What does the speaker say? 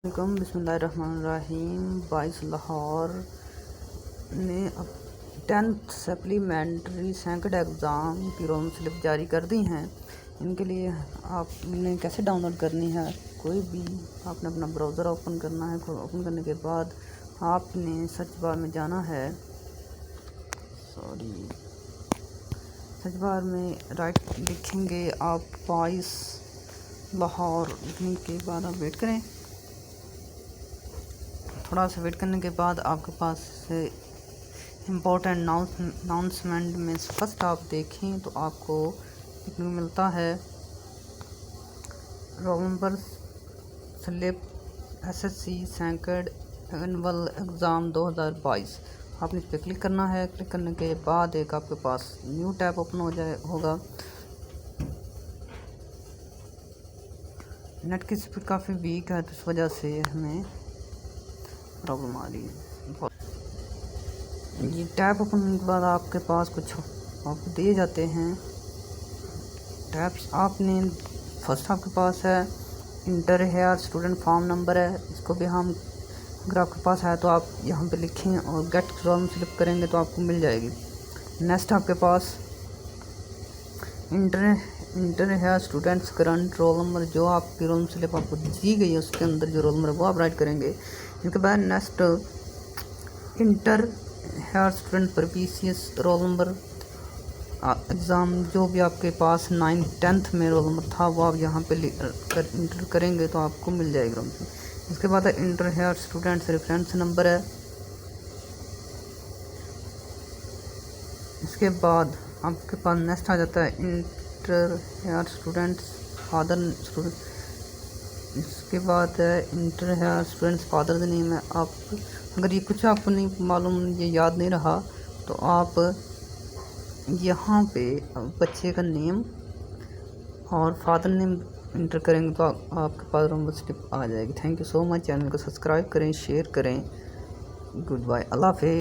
बिस्मिल्लाहिर्रहमानिर्रहीम। 22 लाहौर ने अब 10th सप्लीमेंट्री सैकंड एग्ज़ाम की रोल स्लिप जारी कर दी हैं। इनके लिए आपने कैसे डाउनलोड करनी है, कोई भी आपने अपना ब्राउज़र ओपन करना है। ओपन करने के बाद आपने सर्च बार में जाना है। सर्च बार में राइट लिखेंगे आप 22 लाहौर। लिखने के बाद आप वेट करें। थोड़ा सा वेट करने के बाद आपके पास इम्पोर्टेंट अनाउंसमेंट में फर्स्ट आप देखें तो आपको मिलता है roll number slip SSC second annual exam 2022। आपने इस पर क्लिक करना है। क्लिक करने के बाद एक आपके पास न्यू टैब ओपन होगा। नेट की स्पीड काफ़ी वीक है तो इस वजह से हमें प्रॉब्लम आ रही है। ये टैब ओपन होने के बाद आपके पास कुछ आपको दिए जाते हैं टैब्स। आपने फर्स्ट आपके पास है inter here student form number है। इसको भी हम अगर आपके पास है तो आप यहाँ पे लिखें और गेट रोल स्लिप करेंगे तो आपको मिल जाएगी। नेक्स्ट आपके पास enter here students current roll number, जो आपकी रोल स्लिप आपको दी गई है उसके अंदर जो रोल नंबर है वो आप राइट करेंगे। इसके बाद नेक्स्ट इंटर हेयर स्टूडेंट पर PCS रोल नंबर एग्ज़ाम जो भी आपके पास 9th-10th में रोल नंबर था वो आप यहाँ पे इंटर करेंगे तो आपको मिल जाएगी रोल नंबर। इसके बाद inter here students reference number है। इसके बाद आपके पास नेक्स्ट आ जाता है inter here students father student. इसके बाद है inter here students father name है। आप अगर ये कुछ आपको नहीं मालूम, ये याद नहीं रहा तो आप यहाँ पे बच्चे का नेम और फादर नेम इंटर करेंगे तो आपके पास नंबर स्लिप आ जाएगी। Thank you so much. Channel को सब्सक्राइब करें, शेयर करें। गुड बाय, अल्लाह हाफ़िज़।